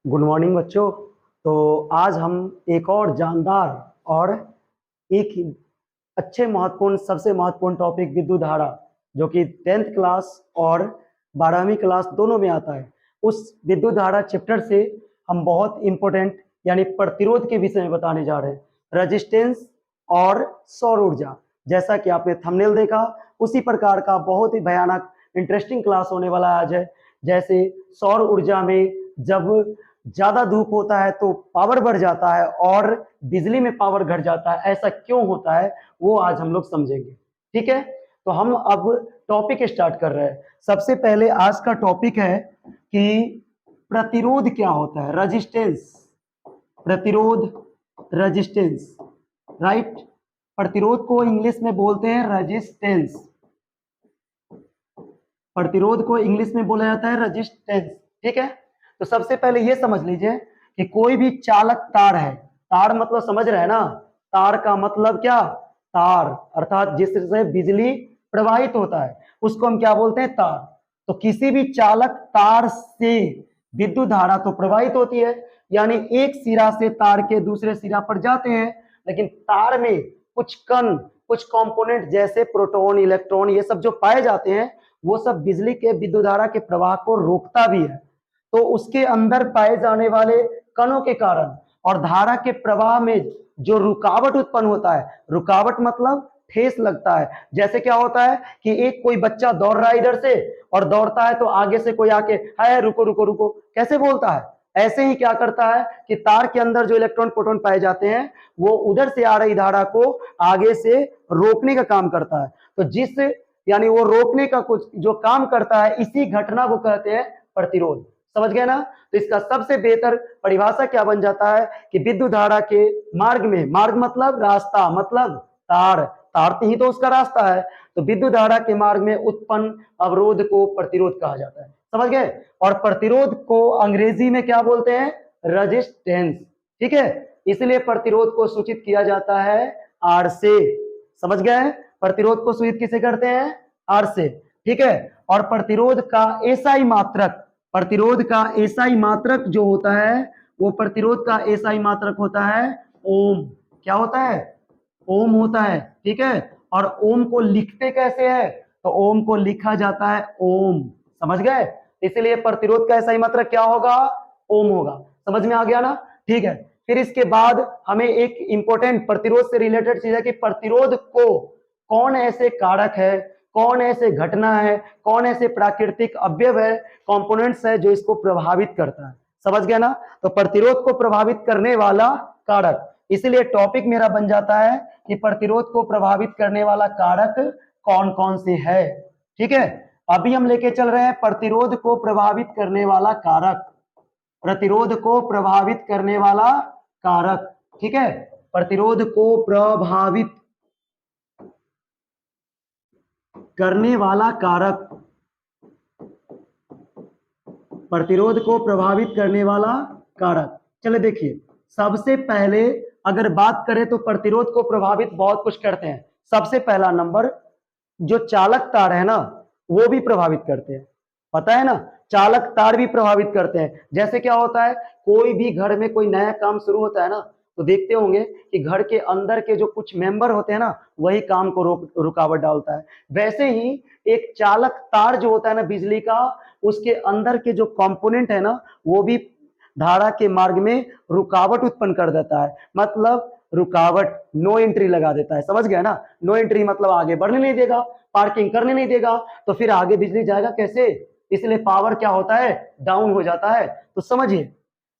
Good morning बच्चों। तो आज हम एक और जानदार और एक अच्छे महत्वपूर्ण सबसे महत्वपूर्ण टॉपिक विद्युत धारा, जो कि 10th क्लास और 12वीं क्लास दोनों में आता है, उस विद्युत धारा चैप्टर से हम बहुत इंपॉर्टेंट यानी प्रतिरोध के विषय में बताने जा रहे हैं। रेजिस्टेंस और सौर ऊर्जा, जैसा कि आपने थंबनेल देखा उसी प्रकार का बहुत ही भयानक इंटरेस्टिंग क्लास होने वाला आज है। जैसे सौर ऊर्जा में जब ज्यादा धूप होता है तो पावर बढ़ जाता है और बिजली में पावर घट जाता है, ऐसा क्यों होता है वो आज हम लोग समझेंगे। ठीक है, तो हम अब टॉपिक स्टार्ट कर रहे हैं। सबसे पहले आज का टॉपिक है कि प्रतिरोध क्या होता है। रेजिस्टेंस, प्रतिरोध, रेजिस्टेंस, राइट। प्रतिरोध को इंग्लिश में बोलते हैं रेजिस्टेंस, प्रतिरोध को इंग्लिश में बोला जाता है रेजिस्टेंस। ठीक है, तो सबसे पहले ये समझ लीजिए कि कोई भी चालक तार है, तार मतलब समझ रहे हैं ना, तार का मतलब क्या, तार अर्थात जिससे बिजली प्रवाहित होता है उसको हम क्या बोलते हैं, तार। तो किसी भी चालक तार से विद्युत धारा तो प्रवाहित होती है, यानी एक सिरा से तार के दूसरे सिरा पर जाते हैं, लेकिन तार में कुछ कण, कुछ कंपोनेंट जैसे प्रोटॉन, इलेक्ट्रॉन, ये सब जो पाए जाते हैं वो सब बिजली के विद्युत धारा के प्रवाह को रोकता भी है। तो उसके अंदर पाए जाने वाले कणों के कारण और धारा के प्रवाह में जो रुकावट उत्पन्न होता है, रुकावट मतलब ठेस लगता है। जैसे क्या होता है कि एक कोई बच्चा दौड़ रहा है इधर से और दौड़ता है तो आगे से कोई आके हाय रुको रुको रुको कैसे बोलता है, ऐसे ही क्या करता है कि तार के अंदर जो इलेक्ट्रॉन प्रोटॉन पाए जाते हैं वो उधर से आ रही धारा को आगे से रोकने का काम करता है। तो जिस यानी वो रोकने का कुछ जो काम करता है, इसी घटना को कहते हैं प्रतिरोध। समझ गए ना। तो इसका सबसे बेहतर परिभाषा क्या बन जाता है कि विद्युत धारा के मार्ग में, मार्ग मतलब रास्ता, मतलब तार, तार ही तो उसका रास्ता है, तो विद्युत धारा के मार्ग में उत्पन्न अवरोध को प्रतिरोध कहा जाता है। समझ गए। और प्रतिरोध को अंग्रेजी में क्या बोलते हैं, रेजिस्टेंस। ठीक है, इसलिए प्रतिरोध को सूचित किया जाता है आर से। समझ गए, प्रतिरोध को सूचित किसे करते हैं, आर से। ठीक है, और प्रतिरोध का एसआई मात्रक, प्रतिरोध का एसआई मात्रक जो होता है वो प्रतिरोध का एसआई मात्रक होता है ओम। क्या होता है, ओम होता है। ठीक है, और ओम को लिखते कैसे है, तो ओम को लिखा जाता है ओम। समझ गए, इसलिए प्रतिरोध का एसआई मात्रक क्या होगा, ओम होगा। समझ में आ गया ना। ठीक है, फिर इसके बाद हमें एक इंपॉर्टेंट प्रतिरोध से रिलेटेड चीज है कि प्रतिरोध को कौन ऐसे कारक है, कौन ऐसे घटना है, कौन ऐसे प्राकृतिक अवयव है, कंपोनेंट्स है जो इसको प्रभावित करता है। समझ गया ना। तो प्रतिरोध को प्रभावित करने वाला कारक, इसलिए टॉपिक मेरा बन जाता है कि प्रतिरोध को प्रभावित करने वाला कारक कौन कौन से है। ठीक है, अभी हम लेके चल रहे हैं प्रतिरोध को प्रभावित करने वाला कारक, प्रतिरोध को प्रभावित करने वाला कारक। ठीक है, प्रतिरोध को प्रभावित करने वाला कारक, प्रतिरोध को प्रभावित करने वाला कारक। चले देखिए, सबसे पहले अगर बात करें तो प्रतिरोध को प्रभावित बहुत कुछ करते हैं। सबसे पहला नंबर जो चालक तार है ना वो भी प्रभावित करते हैं, पता है ना, चालक तार भी प्रभावित करते हैं। जैसे क्या होता है, कोई भी घर में कोई नया काम शुरू होता है ना तो देखते होंगे कि घर के अंदर के जो कुछ मेंबर होते हैं ना वही काम को रुकावट डालता है। वैसे ही एक चालक तार जो होता है ना बिजली का, उसके अंदर के जो कंपोनेंट है ना वो भी धारा के मार्ग में रुकावट उत्पन्न कर देता है, मतलब रुकावट, नो एंट्री लगा देता है। समझ गया ना, नो एंट्री मतलब आगे बढ़ने नहीं देगा, पार्किंग करने नहीं देगा, तो फिर आगे बिजली जाएगा कैसे, इसलिए पावर क्या होता है, डाउन हो जाता है। तो समझिए,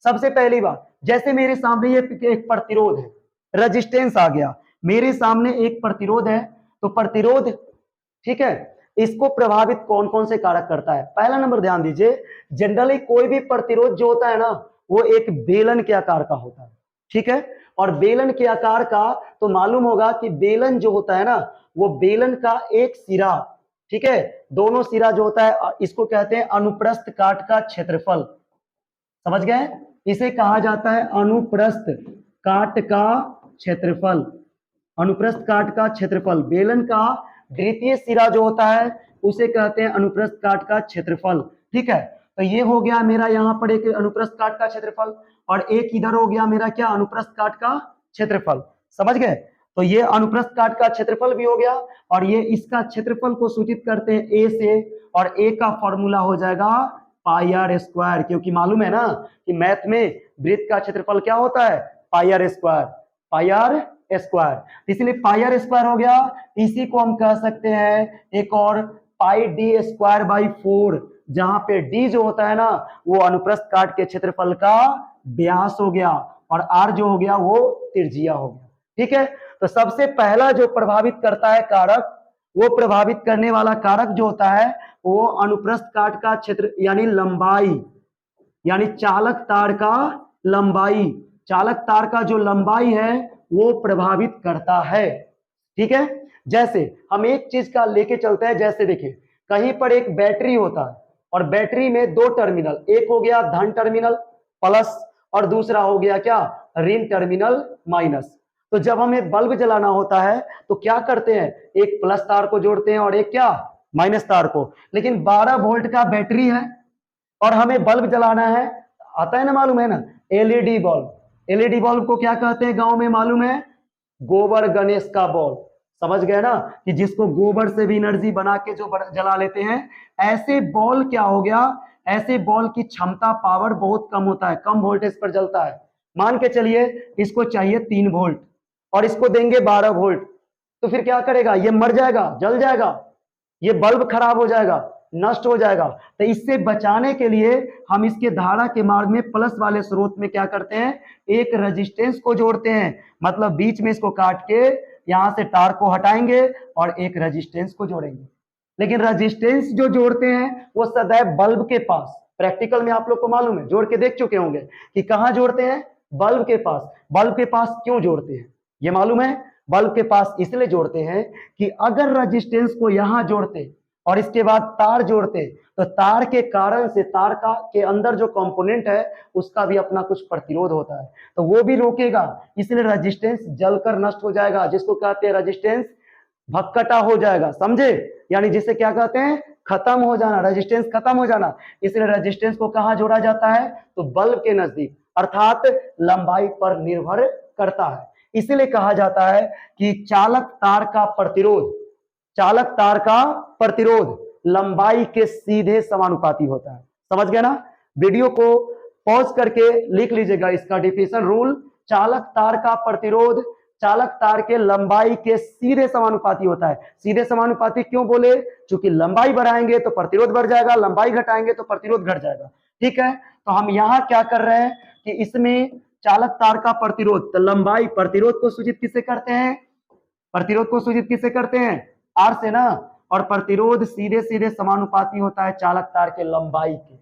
सबसे पहली बात, जैसे मेरे सामने ये एक प्रतिरोध है, रेजिस्टेंस आ गया, मेरे सामने एक प्रतिरोध है, तो प्रतिरोध, ठीक है, इसको प्रभावित कौन कौन से कारक करता है। पहला नंबर ध्यान दीजिए, जनरली कोई भी प्रतिरोध जो होता है ना वो एक बेलन के आकार का होता है। ठीक है, और बेलन के आकार का तो मालूम होगा कि बेलन जो होता है ना वो बेलन का एक सिरा, ठीक है, दोनों सिरा जो होता है इसको कहते हैं अनुप्रस्थ काट का क्षेत्रफल। समझ गए, इसे कहा जाता है अनुप्रस्थ काट का क्षेत्रफल। अनुप्रस्थ काट का क्षेत्रफल, बेलन का द्वितीय सिरा जो होता है उसे कहते हैं अनुप्रस्थ काट का क्षेत्रफल। ठीक है, तो ये हो गया मेरा यहाँ पर एक अनुप्रस्थ काट का क्षेत्रफल, और एक इधर हो गया मेरा क्या, अनुप्रस्थ काट का क्षेत्रफल। समझ गए? तो ये अनुप्रस्थ काट का क्षेत्रफल भी हो गया, और ये इसका क्षेत्रफल को सूचित करते हैं ए से, और ए का फॉर्मूला हो जाएगा पाई आर स्क्वायर, क्योंकि मालूम है ना कि मैथ में वृत्त का क्षेत्रफल क्या होता है, pi r square, pi r square. इसलिए पाई आर स्क्वायर हो गया। इसी को हम कह सकते हैं एक और पाई डी स्क्वायर बाई 4, जहां पे डी जो होता है ना वो अनुप्रस्थ काट के क्षेत्रफल का व्यास हो गया, और आर जो हो गया वो त्रिज्या हो गया। ठीक है, तो सबसे पहला जो प्रभावित करता है कारक, वो प्रभावित करने वाला कारक जो होता है वो अनुप्रस्थ काट का क्षेत्र यानी लंबाई, यानी चालक तार का लंबाई, चालक तार का जो लंबाई है वो प्रभावित करता है। ठीक है, जैसे हम एक चीज का लेके चलते हैं, जैसे देखिए कहीं पर एक बैटरी होता है, और बैटरी में दो टर्मिनल, एक हो गया धन टर्मिनल प्लस, और दूसरा हो गया क्या, ऋण टर्मिनल माइनस। तो जब हमें बल्ब जलाना होता है तो क्या करते हैं, एक प्लस तार को जोड़ते हैं और एक क्या, माइनस तार को। लेकिन 12 वोल्ट का बैटरी है और हमें बल्ब जलाना है, आता है ना, मालूम है ना, एलईडी बल्ब। एलईडी बल्ब को क्या कहते हैं गांव में, मालूम है, गोबर गणेश का बल्ब। समझ गए ना, कि जिसको गोबर से भी एनर्जी बना के जो जला लेते हैं, ऐसे बॉल क्या हो गया, ऐसे बॉल की क्षमता पावर बहुत कम होता है, कम वोल्टेज पर जलता है। मान के चलिए इसको चाहिए 3 वोल्ट और इसको देंगे 12 वोल्ट, तो फिर क्या करेगा, ये मर जाएगा, जल जाएगा, ये बल्ब खराब हो जाएगा, नष्ट हो जाएगा। तो इससे बचाने के लिए हम इसके धारा के मार्ग में प्लस वाले स्रोत में क्या करते हैं, एक रेजिस्टेंस को जोड़ते हैं, मतलब बीच में इसको काट के यहां से तार को हटाएंगे और एक रेजिस्टेंस को जोड़ेंगे। लेकिन रेजिस्टेंस जो जोड़ते हैं वो सदैव बल्ब के पास, प्रैक्टिकल में आप लोग को मालूम है, जोड़ के देख चुके होंगे कि कहां जोड़ते हैं, बल्ब के पास। बल्ब के पास क्यों जोड़ते हैं ये मालूम है, बल्ब के पास इसलिए जोड़ते हैं कि अगर रेजिस्टेंस को यहां जोड़ते और इसके बाद तार जोड़ते तो तार के कारण से तार का के अंदर जो कंपोनेंट है उसका भी अपना कुछ प्रतिरोध होता है, तो वो भी रोकेगा, इसलिए रेजिस्टेंस जलकर नष्ट हो जाएगा, जिसको कहते हैं रेजिस्टेंस भक्कटा हो जाएगा। समझे, यानी जिसे क्या कहते हैं, खत्म हो जाना, रेजिस्टेंस खत्म हो जाना। इसलिए रेजिस्टेंस को कहां जोड़ा जाता है, तो बल्ब के नजदीक, अर्थात लंबाई पर निर्भर करता है। इसलिए कहा जाता है कि चालक तार का प्रतिरोध, चालक तार का प्रतिरोध लंबाई के सीधे समानुपाती होता है। समझ गए ना, वीडियो को पॉज करके लिख लीजिएगा इसका डिफिनेशन रूल, चालक तार का प्रतिरोध चालक तार के लंबाई के सीधे समानुपाती होता है। सीधे समानुपाती क्यों बोले, क्योंकि लंबाई बढ़ाएंगे तो प्रतिरोध बढ़ जाएगा, लंबाई घटाएंगे तो प्रतिरोध घट जाएगा। ठीक है, तो हम यहां क्या कर रहे हैं कि इसमें चालक तार का प्रतिरोध, तो लंबाई, प्रतिरोध को सूचित किससे करते हैं, प्रतिरोध को सूचित किससे करते हैं, आर से ना, और प्रतिरोध सीधे सीधे समानुपाती होता है चालक तार के लंबाई के,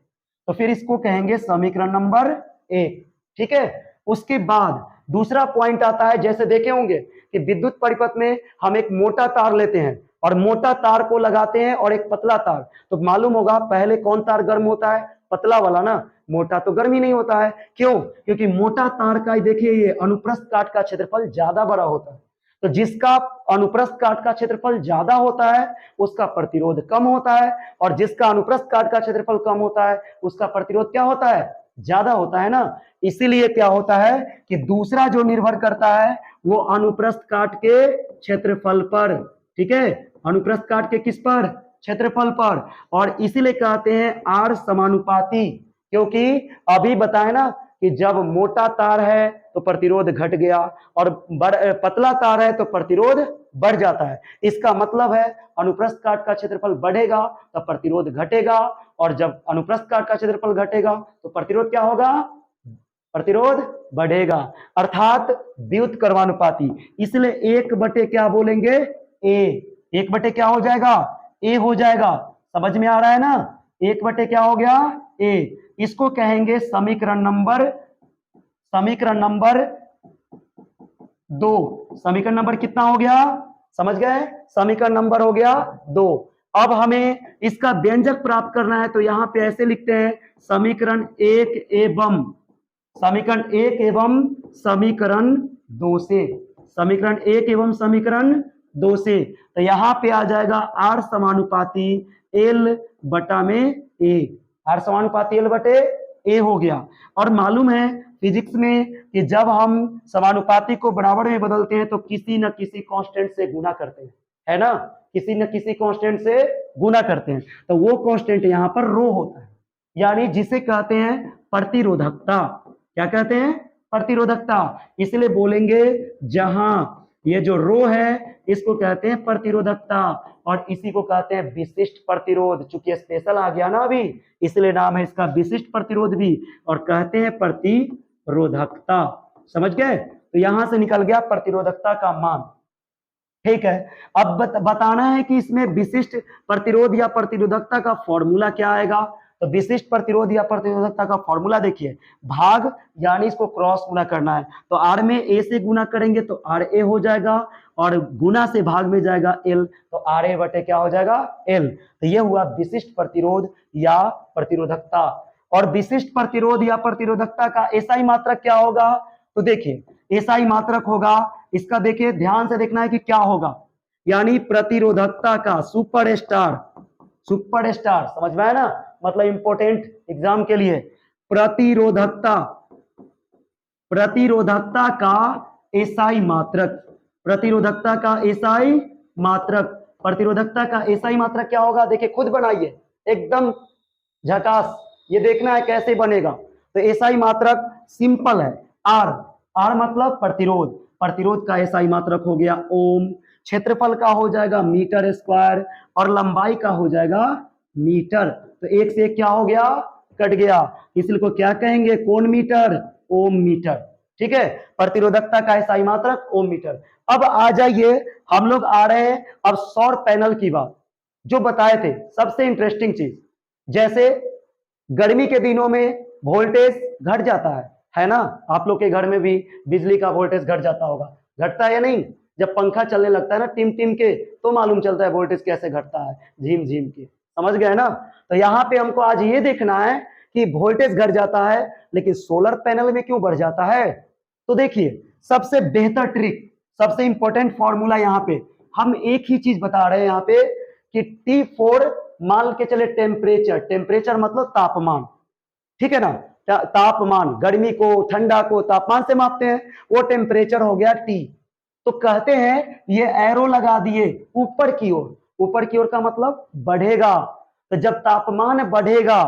तो फिर इसको कहेंगे समीकरण नंबर 1। ठीक है, उसके बाद दूसरा पॉइंट आता है, जैसे देखे होंगे कि विद्युत परिपथ में हम एक मोटा तार लेते हैं और मोटा तार को लगाते हैं और एक पतला तार, तो मालूम होगा पहले कौन तार गर्म होता है, पतला वाला ना, मोटा तो गर्म ही नहीं होता है। क्यों, क्योंकि मोटा तार का देखिए ये अनुप्रस्थ काट का क्षेत्रफल ज्यादा बड़ा होता है, तो जिसका अनुप्रस्थ काट का क्षेत्रफल ज्यादा होता है उसका प्रतिरोध कम होता है, और जिसका अनुप्रस्थ काट का क्षेत्रफल कम होता है उसका प्रतिरोध क्या होता है, ज्यादा होता है ना। इसीलिए क्या होता है कि दूसरा जो निर्भर करता है वो अनुप्रस्थ काट के क्षेत्रफल पर। ठीक है, अनुप्रस्थ काट के किस पर, क्षेत्रफल पर, और इसीलिए कहते हैं आर समानुपाती, क्योंकि अभी बताए ना कि जब मोटा तार है तो प्रतिरोध घट गया और पतला तार है तो प्रतिरोध बढ़ जाता है। इसका मतलब है अनुप्रस्थ काट का क्षेत्रफल बढ़ेगा तो प्रतिरोध घटेगा, और जब अनुप्रस्थ काट का क्षेत्रफल घटेगा तो प्रतिरोध क्या होगा, प्रतिरोध बढ़ेगा, अर्थात व्युत्क्रमानुपाती। इसलिए 1/, क्या बोलेंगे, ए, 1/, क्या हो जाएगा, ए हो जाएगा। समझ में आ रहा है ना, 1/, क्या हो गया, ए। इसको कहेंगे समीकरण नंबर 2। समीकरण नंबर कितना हो गया, समझ गए, समीकरण नंबर हो गया 2। अब हमें इसका व्यंजक प्राप्त करना है, तो यहां पे ऐसे लिखते हैं समीकरण 1 एवं समीकरण 1 एवं समीकरण 2 से, समीकरण 1 एवं समीकरण 2 से, तो यहां पे आ जाएगा आर समानुपाती एल बटा में ए, R समानुपाती L बटे A हो गया। और मालूम है फिजिक्स में कि जब हम समानुपाती को बराबर में बदलते हैं तो किसी न किसी कांस्टेंट से गुना करते हैं, है ना, किसी न किसी कांस्टेंट से गुना करते हैं, तो वो कांस्टेंट यहाँ पर रो होता है, यानी जिसे कहते हैं प्रतिरोधकता। क्या कहते हैं? प्रतिरोधकता। इसलिए बोलेंगे जहां ये जो रो है इसको कहते हैं प्रतिरोधकता, और इसी को कहते हैं विशिष्ट प्रतिरोध। चूंकि स्पेशल आ गया ना अभी, इसलिए नाम है इसका विशिष्ट प्रतिरोध भी, और कहते हैं प्रतिरोधकता। समझ गए? तो यहां से निकल गया प्रतिरोधकता का मान। ठीक है, अब बताना है कि इसमें विशिष्ट प्रतिरोध या प्रतिरोधकता का फॉर्मूला क्या आएगा। तो विशिष्ट प्रतिरोध या प्रतिरोधकता का फॉर्मूला देखिए, भाग यानी इसको क्रॉस गुना करना है, तो आर में ए से गुना करेंगे तो आर ए हो जाएगा, और गुना से भाग में जाएगा एल, तो आर ए बटे क्या हो जाएगा? एल। तो ये हुआ विशिष्ट प्रतिरोध या प्रतिरोधकता। और विशिष्ट प्रतिरोध या प्रतिरोधकता का एसआई मात्रक क्या होगा? तो देखिए एसआई मात्रक होगा, इसका देखिए ध्यान से देखना है कि क्या होगा, यानी प्रतिरोधकता का सुपरस्टार, सुपरस्टार समझ में आया ना, मतलब इंपॉर्टेंट एग्जाम के लिए, प्रतिरोधकता, प्रतिरोधकता का एसआई मात्रक, प्रतिरोधकता का एसआई मात्रक, प्रतिरोधकता का एसआई मात्रक क्या होगा? देखिए खुद बनाइए, एकदम झकास, ये देखना है कैसे बनेगा। तो एसआई मात्रक सिंपल है, आर, आर मतलब प्रतिरोध, प्रतिरोध का एसआई मात्रक हो गया ओम, क्षेत्रफल का हो जाएगा मीटर स्क्वायर, और लंबाई का हो जाएगा मीटर। तो एक से एक क्या हो गया? कट गया, इसलिए को क्या कहेंगे? कौन मीटर? ओम मीटर। ठीक है, प्रतिरोधकता का एसआई मात्रक ओम मीटर। अब आ जाइए, हम लोग आ रहे हैं अब सौर पैनल की बात, जो बताए थे सबसे इंटरेस्टिंग चीज, जैसे गर्मी के दिनों में वोल्टेज घट जाता है ना, आप लोग के घर में भी बिजली का वोल्टेज घट जाता होगा, घटता है या नहीं? जब पंखा चलने लगता है ना टिम टिम के, तो मालूम चलता है वोल्टेज कैसे घटता है, झीम झीम के। समझ गए ना? तो यहाँ पे हमको आज ये देखना है कि वोल्टेज घट जाता है लेकिन सोलर पैनल में क्यों बढ़ जाता है। तो देखिए सबसे बेहतर ट्रिक, सबसे इंपॉर्टेंट फॉर्मूला, यहाँ पे हम एक ही चीज बता रहे हैं यहाँ पे कि T4 मान के चले टेम्परेचर, टेम्परेचर मतलब तापमान, ठीक है ना, तापमान, गर्मी को ठंडा को तापमान से मापते हैं, वो टेम्परेचर हो गया T। तो कहते हैं ये एरो लगा दिए ऊपर की ओर, ऊपर की ओर का मतलब बढ़ेगा, तो जब तापमान बढ़ेगा,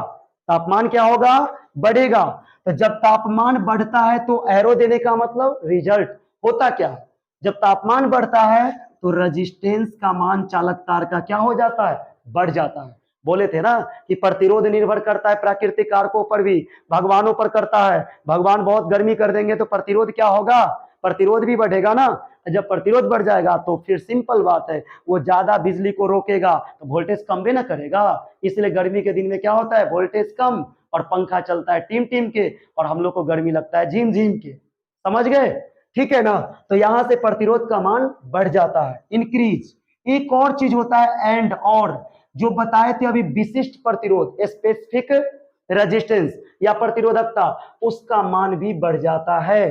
तापमान क्या होगा? बढ़ेगा। तो जब तापमान बढ़ता है तो एरो देने का मतलब रिजल्ट होता क्या? जब तापमान बढ़ता है तो रेजिस्टेंस का मान चालक तार का क्या हो जाता है? बढ़ जाता है। बोले थे ना कि प्रतिरोध निर्भर करता है प्राकृतिक कारकों पर भी, भगवानों पर करता है, भगवान बहुत गर्मी कर देंगे तो प्रतिरोध क्या होगा? प्रतिरोध भी बढ़ेगा ना। जब प्रतिरोध बढ़ जाएगा तो फिर सिंपल बात है, वो ज्यादा बिजली को रोकेगा तो वोल्टेज कम भी ना करेगा, इसलिए गर्मी के दिन में क्या होता है? वोल्टेज कम, और पंखा चलता है टिम टिम के, और हम लोग को गर्मी लगता है झीम झीम के। समझ गए? ठीक है ना? तो यहां से प्रतिरोध का मान बढ़ जाता है, इंक्रीज। एक और चीज होता है एंड और, जो बताए थे अभी, विशिष्ट प्रतिरोध, स्पेसिफिक रेजिस्टेंस या प्रतिरोधकता, उसका मान भी बढ़ जाता है।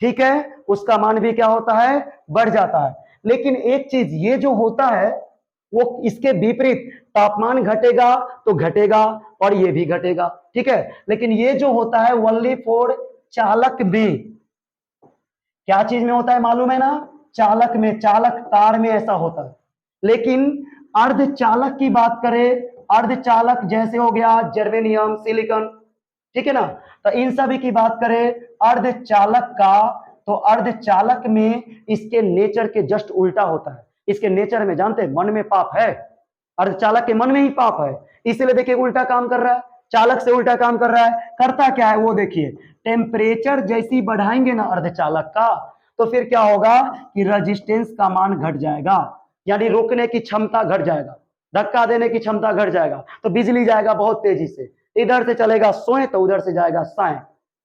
ठीक है, उसका मान भी क्या होता है? बढ़ जाता है। लेकिन एक चीज ये जो होता है वो इसके विपरीत, तापमान घटेगा तो घटेगा और ये भी घटेगा, ठीक है, लेकिन ये जो होता है ओनली फॉर चालक में, क्या चीज में होता है मालूम है ना? चालक में, चालक तार में ऐसा होता है। लेकिन अर्धचालक की बात करें, अर्धचालक जैसे हो गया जर्मेनियम, सिलिकॉन, ठीक है ना, तो इन सभी की बात करें अर्धचालक का, तो अर्धचालक में इसके नेचर के जस्ट उल्टा होता है। इसके नेचर में जानते हैं मन में पाप है, अर्धचालक के मन में ही पाप है, इसलिए देखिए उल्टा काम कर रहा है, चालक से उल्टा काम कर रहा है। करता क्या है वो देखिए, टेम्परेचर जैसी बढ़ाएंगे ना अर्धचालक का, तो फिर क्या होगा कि रेजिस्टेंस का मान घट जाएगा, यानी रोकने की क्षमता घट जाएगा, धक्का देने की क्षमता घट जाएगा, तो बिजली जाएगा बहुत तेजी से, इधर से चलेगा सोए तो उधर से जाएगा साए।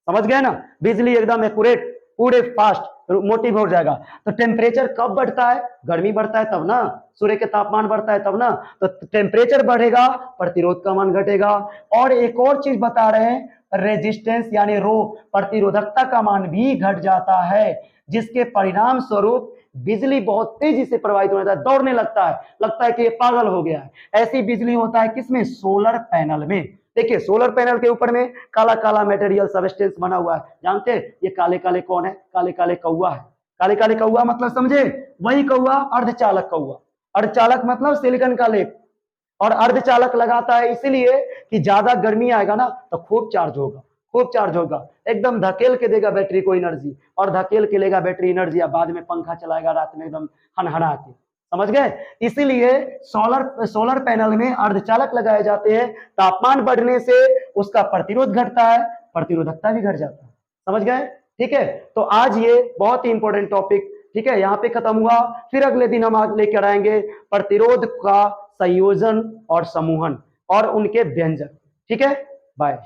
समझ गए ना? बिजली एकदम एक्यूरेट, पूरे फास्ट मोटिव हो जाएगा। तो टेम्परेचर कब बढ़ता है? गर्मी बढ़ता है तब ना, सूर्य के तापमान बढ़ता है तब ना, तो टेम्परेचर बढ़ेगा, प्रतिरोध का मान घटेगा। और एक और चीज बता रहे हैं, रेजिस्टेंस यानी रो, प्रतिरोधकता का मान भी घट जाता है, जिसके परिणाम स्वरूप बिजली बहुत तेजी से प्रवाहित होने लगता है, दौड़ने लगता है, लगता है कि ये पागल हो गया है। ऐसी बिजली होता है किसमें? सोलर पैनल में। देखिए सोलर पैनल के ऊपर में काला काला मटेरियल सबस्टेंस बना हुआ है, जानते हैं ये काले काले कौन है? काले काले कौआ है। काले काले कौआ मतलब समझे? वही कौआ अर्धचालक कौआ। अर्धचालक मतलब सिलिकॉन का लेप। और अर्धचालक लगाता है इसलिए कि ज्यादा गर्मी आएगा ना तो खूब चार्ज होगा, खूब चार्ज होगा, एकदम धकेल के देगा बैटरी को एनर्जी, और धकेल के लेगा बैटरी एनर्जी, या बाद में पंखा चलाएगा रात में एकदम हनहना के। समझ गए? इसीलिए सोलर पैनल में अर्धचालक लगाए जाते हैं। तापमान बढ़ने से उसका प्रतिरोध घटता है, प्रतिरोधकता भी घट जाता है। समझ गए? ठीक है, तो आज ये बहुत ही इंपॉर्टेंट टॉपिक, ठीक है, यहाँ पे खत्म हुआ। फिर अगले दिन हम आगे लेकर आएंगे प्रतिरोध का संयोजन और समूहन और उनके व्यंजक। ठीक है, बाय।